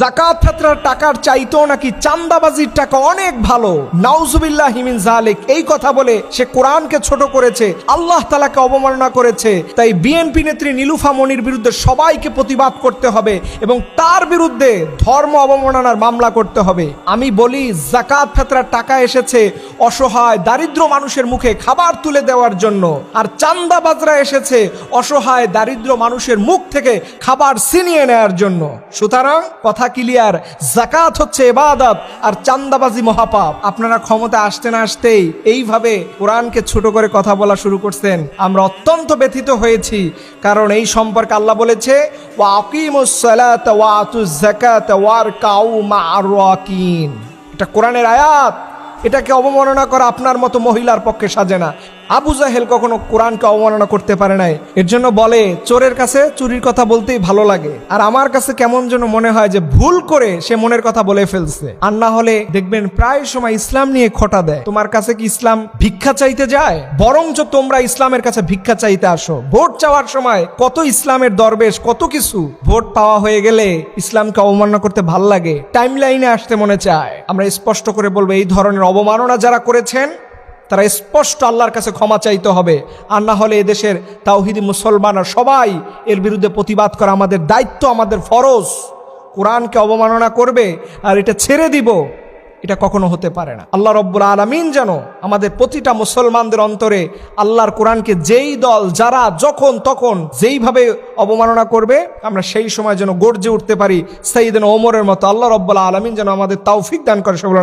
যাকাত ফিতরার টাকার চাইতেও নাকি চাঁদাবাজির টাকা অনেক ভালো। নাউজুবিল্লাহি মিন যালিক। এই কথা বলে সে কোরআনকে ছোট করেছে, আল্লাহ তাআলাকে অবমাননা করেছে। তাই বিএনপি নেত্রী নীলুফা মনির বিরুদ্ধে সবাইকে প্রতিবাদ করতে হবে এবং তার বিরুদ্ধে ধর্ম অবমাননার মামলা করতে হবে। আমি বলি, যাকাত ফিতরার টাকা এসেছে অসহায় দারিদ্র মানুষের মুখে খাবার তুলে দেওয়ার জন্য, আর চাঁদাবাজরা এসেছে অসহায় দারিদ্র মানুষের মুখ থেকে খাবার ছিনিয়ে নেওয়ার জন্য। সুতরাং কথা ক্লিয়ার, যাকাত হচ্ছে ইবাদত আর চাঁদাবাজি মহাপাপ। আপনারা ক্ষমতা আসতে না আসতেই এইভাবে কোরআনকে ছোট করে কথা বলা শুরু করছেন, আমরা অত্যন্ত ব্যথিত হয়েছি। কারণ এই সম্পর্কে আল্লাহ বলেছে, ওয়া আকিমুস সালাতা ওয়া আতুজ যাকাতা ওয়ারকাউ মা'আর রাকিন। এটা কোরআনের আয়াত, এটাকে অবমাননা করা আপনার মতো মহিলার পক্ষে সাজে না। আবু জাহেল কখনো কোরআনকে অবমাননা করতে পারে নাই। এর জন্য বলে, চোরের কাছে চুরির কথা বলতেই ভালো লাগে, আর আমার কাছে কেমন যেন মনে হয় যে ভুল করে সে মনের কথা বলে ফেলছে। আর না হলে দেখবেন প্রায় সময় ইসলাম নিয়ে খোঁটা দেয়। তোমার কাছে কি ইসলাম ভিক্ষা চাইতে যায়? বরঞ্চ তোমরা ইসলামের কাছে ভিক্ষা চাইতে আসো। ভোট চাওয়ার সময় কত ইসলামের দরবেশ, কত কিছু। ভোট পাওয়া হয়ে গেলে ইসলামকে অবমাননা করতে ভাল লাগে, টাইম লাইনে আসতে মনে চায়। আমরা স্পষ্ট করে বলবো, এই ধরনের অবমাননা যারা করেছেন তারা স্পষ্ট আল্লাহর কাছে ক্ষমা চাইতে হবে। আর না হলে এদেশের তাওহীদি মুসলমানরা সবাই এর বিরুদ্ধে প্রতিবাদ করা আমাদের দায়িত্ব, আমাদের ফরজ। কোরআনকে অবমাননা করবে আর এটা ছেড়ে দিব, এটা কখনো হতে পারে না। আল্লাহ রব্বুল আলামিন যেন আমাদের প্রতিটা মুসলমানদের অন্তরে আল্লাহর কোরআনকে যেই দল যারা যখন তখন যেইভাবে অবমাননা করবে, আমরা সেই সময় যেন গর্জে উঠতে পারি সাইয়েদনা ওমরের মতো। আল্লাহ রব্বুল আলামিন যেন আমাদের তৌফিক দান করে। সকলে